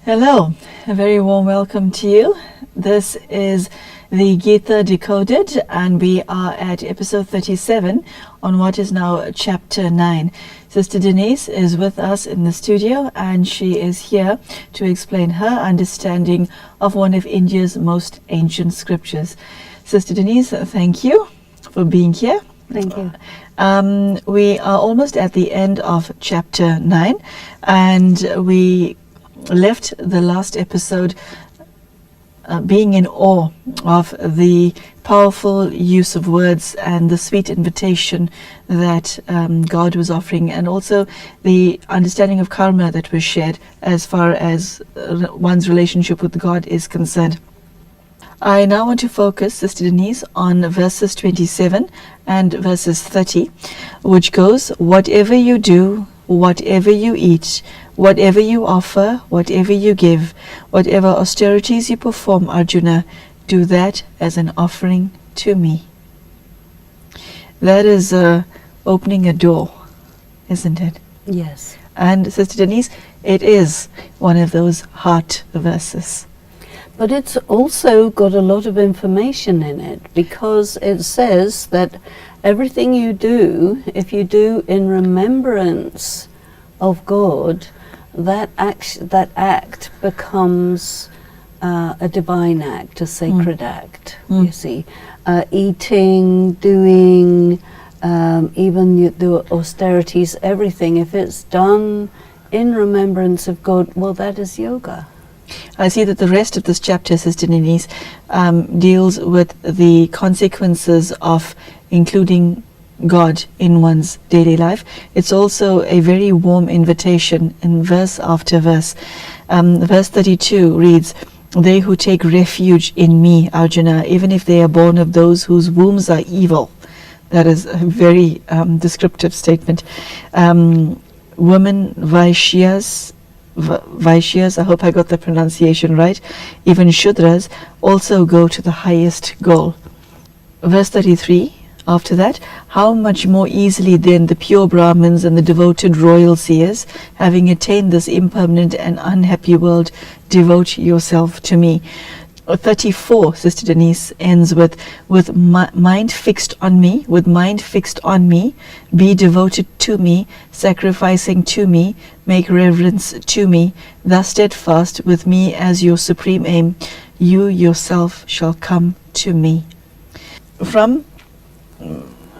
Hello, a very warm welcome to you. This is the Gita Decoded, and we are at episode 37 on what is now chapter 9. Sister Denise is with us in the studio, and she is here to explain her understanding of one of India's most ancient scriptures. Sister Denise, thank you for being here. Thank you. We are almost at the end of chapter 9, and we left the last episode being in awe of the powerful use of words and the sweet invitation that God was offering, and also the understanding of karma that was shared as far as one's relationship with God is concerned. I now want to focus, Sister Denise, on verses 27 and verses 30, which goes, "Whatever you do, whatever you eat, whatever you offer, whatever you give, whatever austerities you perform, Arjuna, do that as an offering to me." That is opening a door, isn't it? Yes. And Sister Denise, it is one of those heart verses. But it's also got a lot of information in it, because it says that everything you do, if you do in remembrance of God, that act becomes a divine act, a sacred act, you see. Eating, doing, even the austerities, everything, if it's done in remembrance of God, well, that is yoga. I see that the rest of this chapter, Sister Denise, deals with the consequences of including God in one's daily life. It's also a very warm invitation in verse after verse. Verse 32 reads, "They who take refuge in me, Arjuna, even if they are born of those whose wombs are evil." That is a very descriptive statement. Women, Vaishyas, I hope I got the pronunciation right, even Shudras, also go to the highest goal. Verse 33, after that, "How much more easily then the pure Brahmins and the devoted royal seers, having attained this impermanent and unhappy world, devote yourself to me." 34, Sister Denise, ends with mind fixed on me, with mind fixed on me, be devoted to me, sacrificing to me, make reverence to me, thus steadfast with me as your supreme aim, you yourself shall come to me. From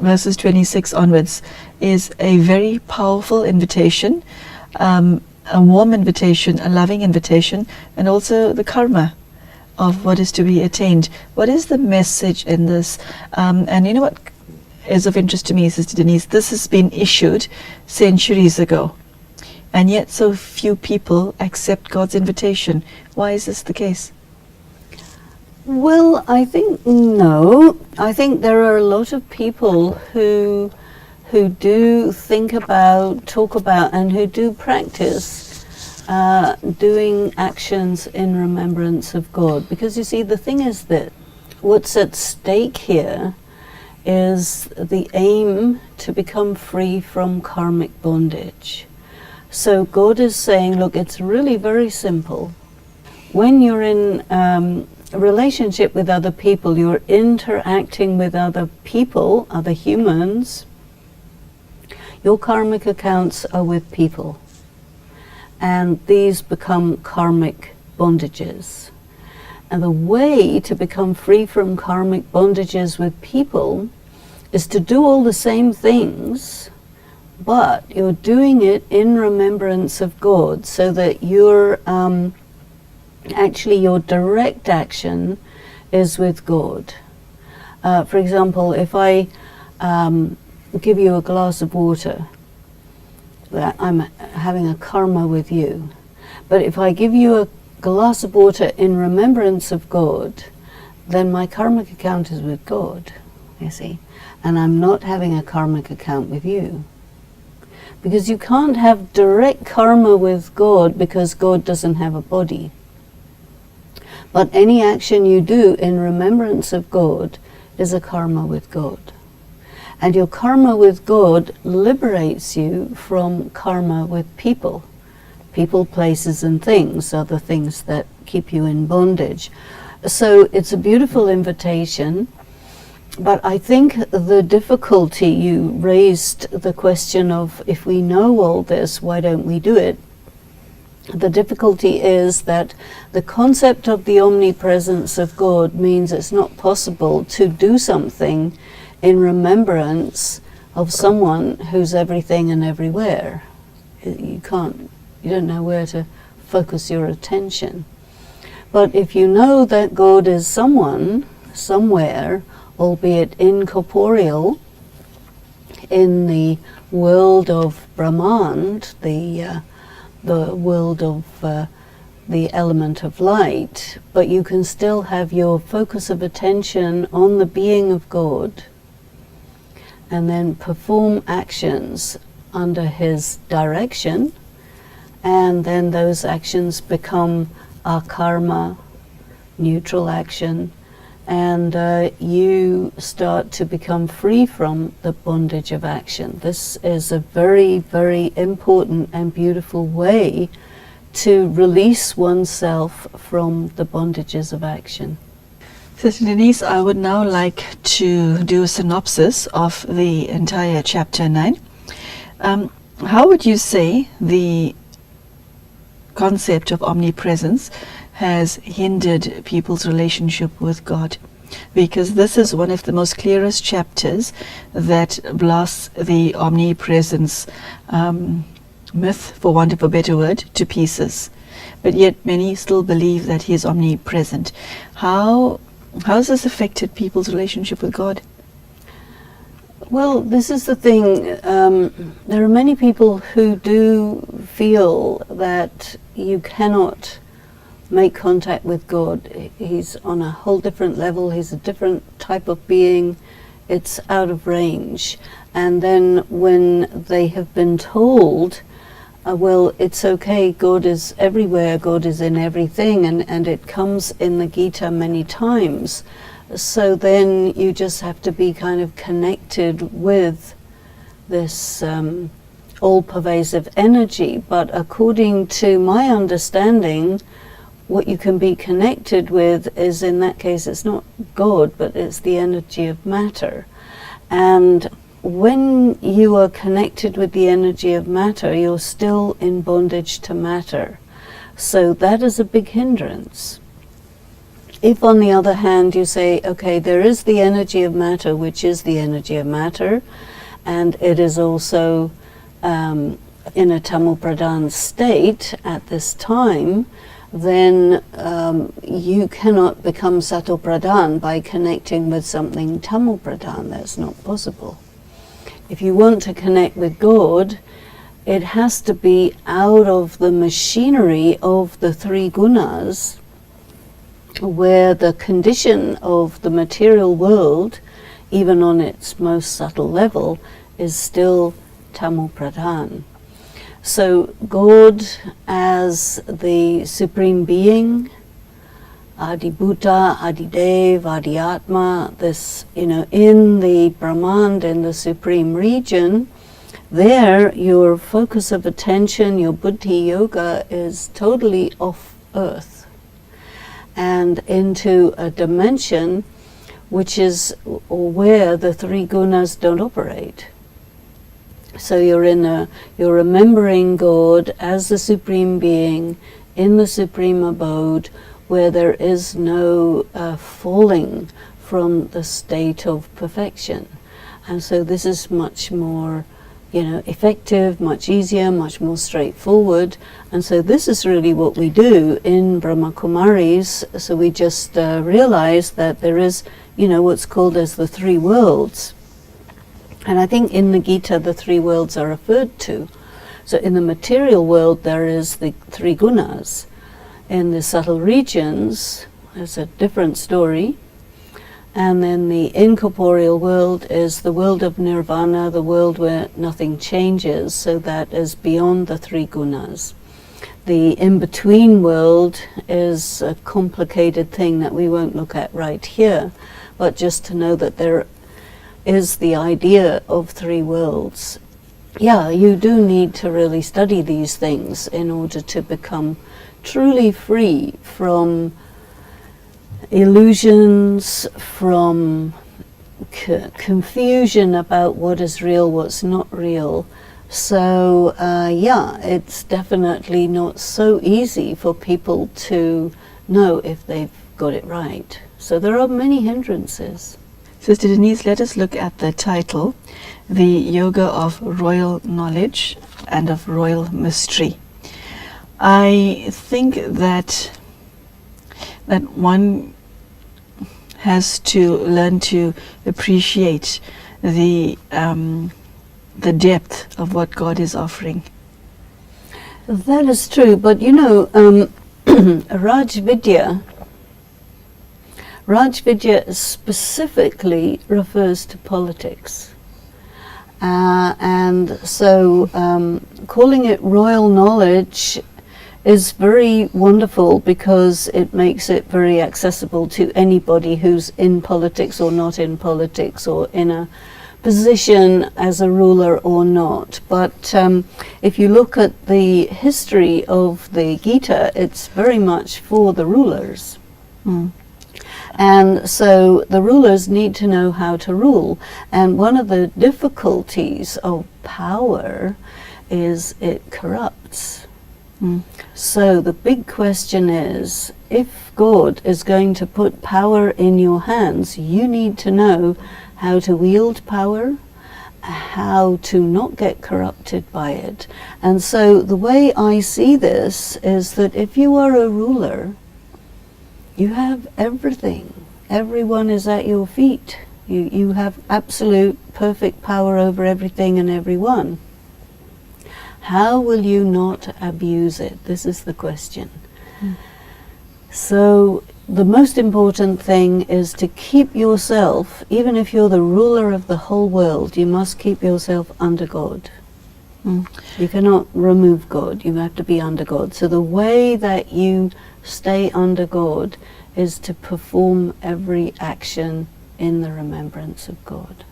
verses 26 onwards is a very powerful invitation, a warm invitation, a loving invitation, and also the karma of what is to be attained. What is the message in this? And you know what is of interest to me, Sister Denise? This has been issued centuries ago, and yet so few people accept God's invitation. Why is this the case? Well, I think no. I think there are a lot of people who do think about, talk about, and who do practice doing actions in remembrance of God. Because you see, the thing is that what's at stake here is the aim to become free from karmic bondage. So God is saying, look, it's really very simple. When you're in a relationship with other people, you're interacting with other people, other humans, your karmic accounts are with people. And these become karmic bondages. And the way to become free from karmic bondages with people is to do all the same things, but you're doing it in remembrance of God, so that you're actually, your direct action is with God. For example, if I give you a glass of water, I'm having a karma with you. But if I give you a glass of water in remembrance of God, then my karmic account is with God, you see. And I'm not having a karmic account with you. Because you can't have direct karma with God, because God doesn't have a body. But any action you do in remembrance of God is a karma with God. And your karma with God liberates you from karma with people. People, places, and things are the things that keep you in bondage. So it's a beautiful invitation. But I think the difficulty, you raised the question of, if we know all this, why don't we do it? The difficulty is that the concept of the omnipresence of God means it's not possible to do something in remembrance of someone who's everything and everywhere. You don't know where to focus your attention. But if you know that God is someone, somewhere, albeit incorporeal, in the world of Brahmand, the world of the element of light, but you can still have your focus of attention on the being of God, and then perform actions under his direction, and then those actions become akarma, neutral action, and you start to become free from the bondage of action. This is a very, very important and beautiful way to release oneself from the bondages of action. Sister Denise, I would now like to do a synopsis of the entire chapter 9. How would you say the concept of omnipresence has hindered people's relationship with God? Because this is one of the most clearest chapters that blasts the omnipresence myth, for want of a better word, to pieces. But yet many still believe that he is omnipresent. How has this affected people's relationship with God? Well, this is the thing. There are many people who do feel that you cannot make contact with God. He's on a whole different level. He's a different type of being. It's out of range. And then when they have been told, well, it's okay, God is everywhere, God is in everything, and it comes in the Gita many times. So then you just have to be kind of connected with this all-pervasive energy. But according to my understanding, what you can be connected with is, in that case, it's not God, but it's the energy of matter. And when you are connected with the energy of matter, you're still in bondage to matter. So that is a big hindrance. If, on the other hand, you say, okay, there is the energy of matter, which is the energy of matter, and it is also in a Tamil Pradhan state at this time, then you cannot become Sato Pradhan by connecting with something Tamil Pradhan. That's not possible. If you want to connect with God, it has to be out of the machinery of the three gunas, where the condition of the material world, even on its most subtle level, is still Tamil Pradhan. So God as the Supreme Being, Adi Bhuta, Adi Dev, Adi Atma, this, in the Brahmand, in the Supreme region, there your focus of attention, your Buddhi Yoga is totally off earth and into a dimension which is where the three gunas don't operate. So you're remembering God as the Supreme Being in the Supreme Abode, where there is no falling from the state of perfection. And so this is much more effective, much easier, much more straightforward. And so this is really what we do in Brahma Kumaris. So we just realize that there is, what's called as the three worlds. And I think in the Gita, the three worlds are referred to. So in the material world, there is the three gunas. In the subtle regions, there's a different story. And then the incorporeal world is the world of nirvana, the world where nothing changes, so that is beyond the three gunas. The in-between world is a complicated thing that we won't look at right here, but just to know that there is the idea of three worlds. yeah, you do need to really study these things in order to become truly free from illusions, from confusion about what is real, what's not real. So, yeah, it's definitely not so easy for people to know if they've got it right. So there are many hindrances. Sister Denise, let us look at the title, The Yoga of Royal Knowledge and of Royal Mystery. I think that one has to learn to appreciate the depth of what God is offering. That is true, but you know, Raj Vidya specifically refers to politics. And so calling it royal knowledge is very wonderful because it makes it very accessible to anybody who's in politics or not in politics, or in a position as a ruler or not. But if you look at the history of the Gita, it's very much for the rulers. And so the rulers need to know how to rule. And one of the difficulties of power is it corrupts. So the big question is, if God is going to put power in your hands, you need to know how to wield power, how to not get corrupted by it. And so the way I see this is that if you are a ruler, you have everything. Everyone is at your feet. You have absolute perfect power over everything and everyone. How will you not abuse it? This is the question. So the most important thing is to keep yourself, even if you're the ruler of the whole world, you must keep yourself under God. You cannot remove God, you have to be under God. So the way that you stay under God is to perform every action in the remembrance of God.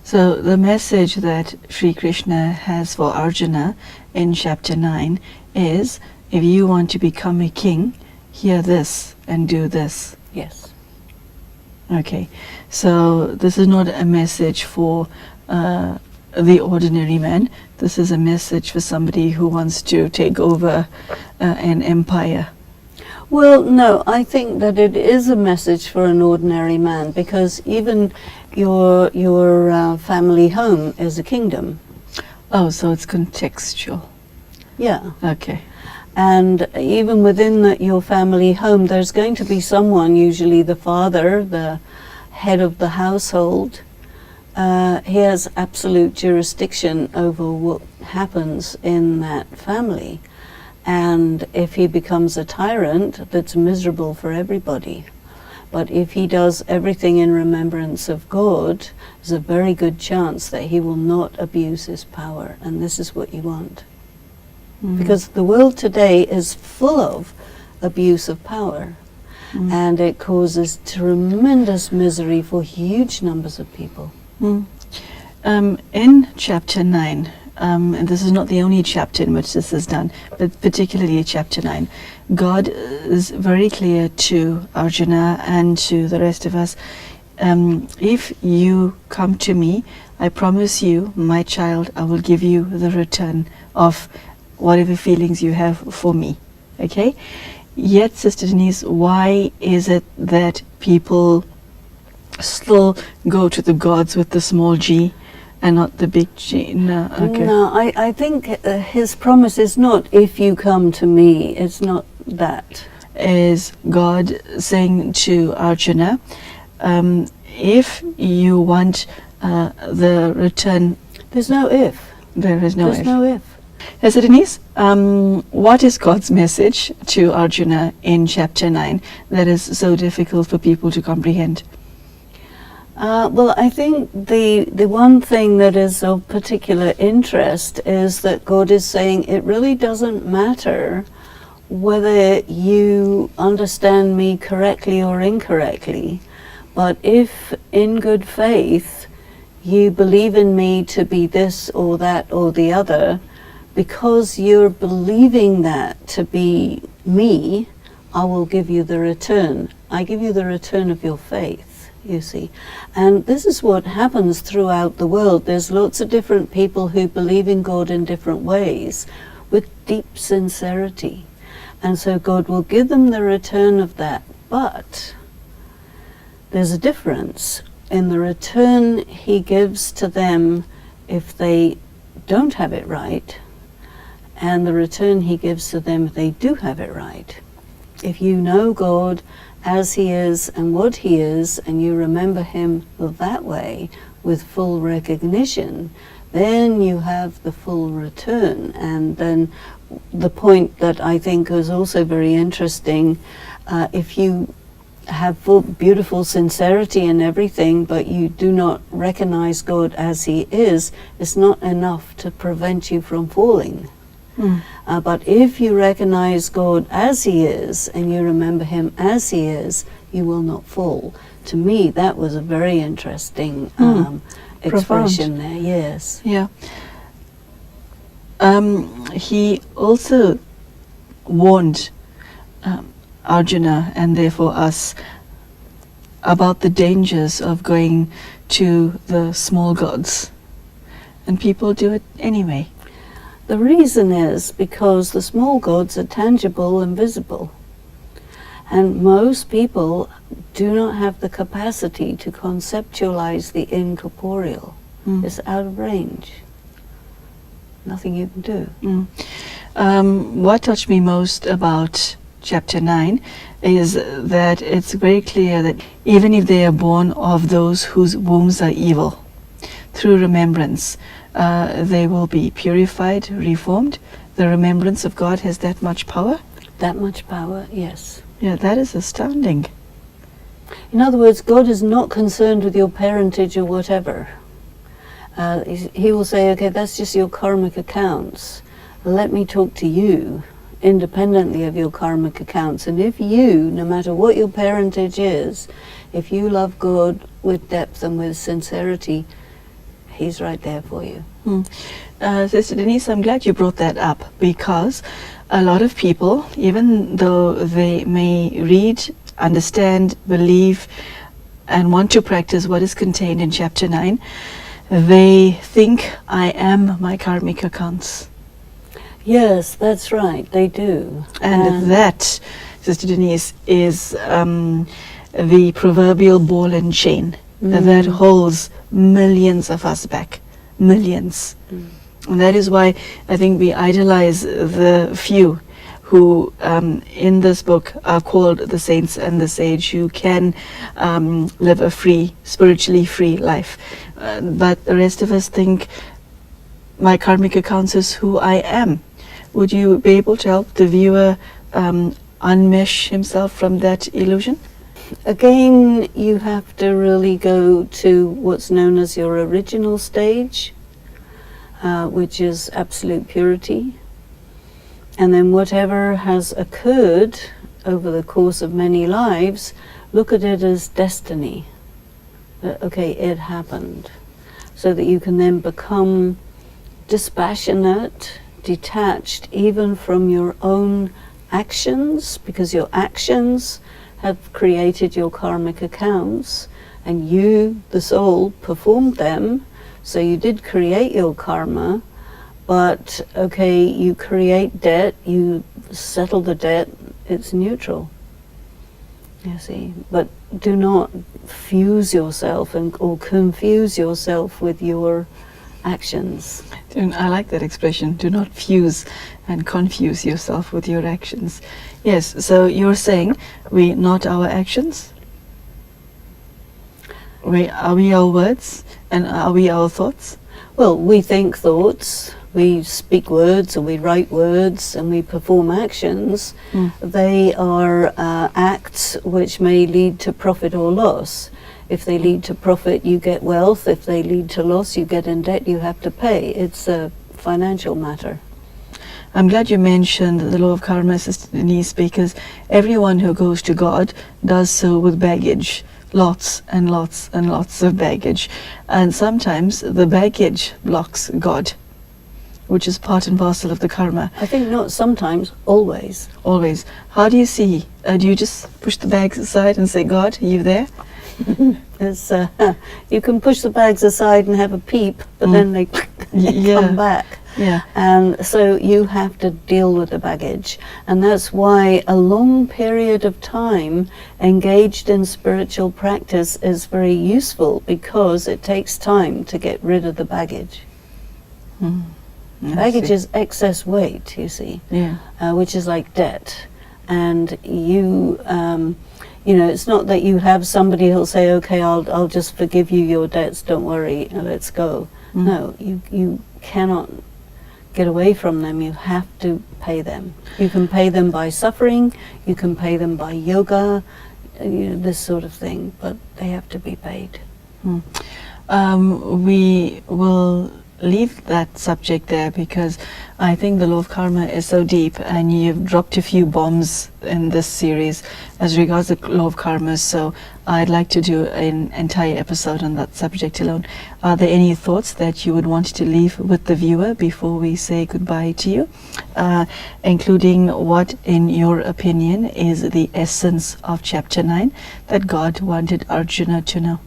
So the message that Sri Krishna has for Arjuna in chapter 9 is, if you want to become a king, hear this and do this. Yes. Okay, so this is not a message for the ordinary man. This is a message for somebody who wants to take over an empire. Well, no, I think that it is a message for an ordinary man, because even your family home is a kingdom. Oh, so it's contextual. Yeah. Okay. And even within your family home, there's going to be someone, usually the father, the head of the household. He has absolute jurisdiction over what happens in that family. And if he becomes a tyrant, that's miserable for everybody. But if he does everything in remembrance of God, there's a very good chance that he will not abuse his power. And this is what you want. Because the world today is full of abuse of power. And it causes tremendous misery for huge numbers of people. In chapter 9, and this is not the only chapter in which this is done, but particularly chapter 9, God is very clear to Arjuna and to the rest of us, if you come to me, I promise you, my child, I will give you the return of whatever feelings you have for me. Okay? Yet, Sister Denise, why is it that people still go to the gods with the small g and not the big G? No, okay. No, I think his promise is not, if you come to me. It's not that. Is God saying to Arjuna, if you want the return... There's no if. There is no if. There's no if. Sister Denise, what is God's message to Arjuna in chapter 9 that is so difficult for people to comprehend? Well, I think the one thing that is of particular interest is that God is saying it really doesn't matter whether you understand me correctly or incorrectly, but if in good faith you believe in me to be this or that or the other, because you're believing that to be me, I will give you the return. I give you the return of your faith, you see. And this is what happens throughout the world. There's lots of different people who believe in God in different ways with deep sincerity. And so God will give them the return of that. But there's a difference in the return he gives to them if they don't have it right, and the return he gives to them if they do have it right. If you know God as he is and what he is, and you remember him that way with full recognition, then you have the full return. And then the point that I think is also very interesting, if you have full, beautiful sincerity in everything, but you do not recognize God as he is, it's not enough to prevent you from falling. But if you recognize God as he is and you remember him as he is, you will not fall. To me, that was a very interesting expression there. Yes. Yeah. He also warned Arjuna, and therefore us, about the dangers of going to the small gods. And people do it anyway. The reason is because the small gods are tangible and visible. And most people do not have the capacity to conceptualize the incorporeal. It's out of range. Nothing you can do. What touched me most about chapter 9 is that it's very clear that even if they are born of those whose wombs are evil, through remembrance, they will be purified, reformed. The remembrance of God has that much power? That much power, yes. Yeah, that is astounding. In other words, God is not concerned with your parentage or whatever. He will say, okay, that's just your karmic accounts. Let me talk to you independently of your karmic accounts. And if you, no matter what your parentage is, if you love God with depth and with sincerity, he's right there for you. Sister Denise, I'm glad you brought that up, because a lot of people, even though they may read, understand, believe, and want to practice what is contained in chapter 9, they think I am my karmic accounts. Yes, that's right, they do. And that, Sister Denise, is the proverbial ball and chain that holds millions of us back. Millions. And that is why I think we idolize the few who in this book are called the saints and the sage, who can live a free, spiritually free life. But the rest of us think my karmic accounts is who I am. Would you be able to help the viewer unmesh himself from that illusion? Again, you have to really go to what's known as your original stage, which is absolute purity. And then whatever has occurred over the course of many lives, look at it as destiny. Okay, it happened. So that you can then become dispassionate, detached even from your own actions, because your actions have created your karmic accounts, and you, the soul, performed them. So you did create your karma, but okay, you create debt, you settle the debt, it's neutral. You see, but do not fuse yourself or confuse yourself with your actions. I like that expression, do not fuse and confuse yourself with your actions. Yes, so you're saying we not our actions? Are we our words, and are we our thoughts? Well, we think thoughts, we speak words, or we write words, and we perform actions. They are acts which may lead to profit or loss. If they lead to profit, you get wealth. If they lead to loss, you get in debt, you have to pay. It's a financial matter. I'm glad you mentioned the law of karma, Sister Denise, because everyone who goes to God does so with baggage lots and lots and lots of baggage. And sometimes the baggage blocks God, which is part and parcel of the karma. I think not sometimes, always. Always. How do you see? Do you just push the bags aside and say, God, are you there? It's, you can push the bags aside and have a peep, but then they Yeah. come back. Yeah. And so you have to deal with the baggage. And that's why a long period of time engaged in spiritual practice is very useful, because it takes time to get rid of the baggage. I Baggage see. is excess weight, you see, Yeah. which is like debt. And you know, it's not that you have somebody who'll say, okay, I'll just forgive you your debts, don't worry, let's go. No, you cannot get away from them. You have to pay them. You can pay them by suffering, you can pay them by yoga, this sort of thing, but they have to be paid. We will leave that subject there, because I think the law of karma is so deep, and you've dropped a few bombs in this series as regards the law of karma, so I'd like to do an entire episode on that subject alone. Are there any thoughts that you would want to leave with the viewer before we say goodbye to you, including what, in your opinion, is the essence of chapter 9 that God wanted Arjuna to know?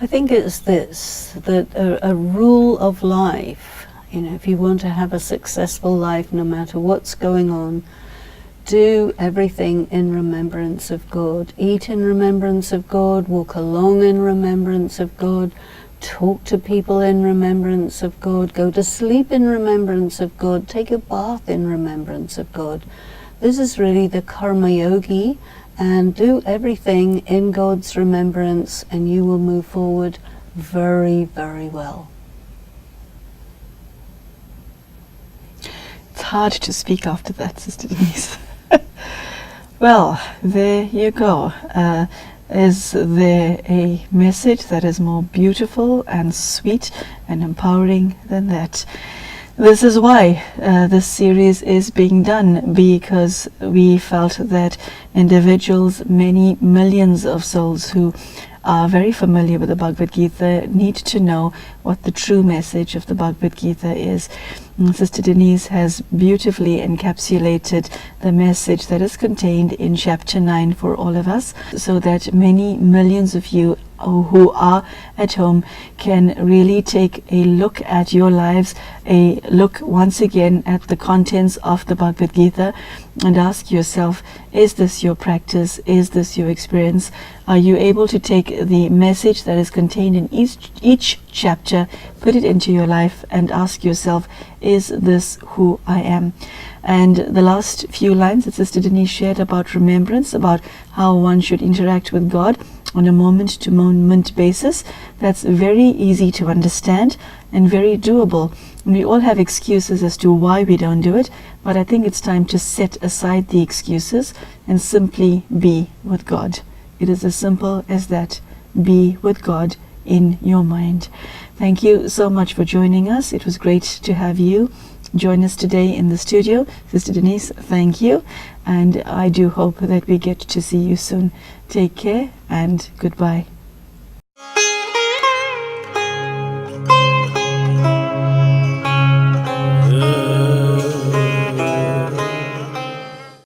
I think it's this, that a rule of life, you know, if you want to have a successful life, no matter what's going on, do everything in remembrance of God. Eat in remembrance of God, walk along in remembrance of God, talk to people in remembrance of God, go to sleep in remembrance of God, take a bath in remembrance of God. This is really the karma yogi, and do everything in God's remembrance, and you will move forward very, very well. It's hard to speak after that, Sister Denise. Well, there you go. Is there a message that is more beautiful and sweet and empowering than that? This is why this series is being done, because we felt that individuals, many millions of souls who are very familiar with the Bhagavad Gita, need to know what the true message of the Bhagavad Gita is. And Sister Denise has beautifully encapsulated the message that is contained in chapter 9 for all of us, so that many millions of you who are at home can really take a look at your lives, a look once again at the contents of the Bhagavad Gita, and ask yourself, is this your practice? Is this your experience? Are you able to take the message that is contained in each chapter, put it into your life, and ask yourself, is this who I am? And the last few lines that Sister Denise shared about remembrance, about how one should interact with God on a moment-to-moment basis, that's very easy to understand and very doable. And we all have excuses as to why we don't do it, but I think it's time to set aside the excuses and simply be with God. It is as simple as that. Be with God in your mind. Thank you so much for joining us. It was great to have you join us today in the studio. Sister Denise, thank you. And I do hope that we get to see you soon. Take care and goodbye.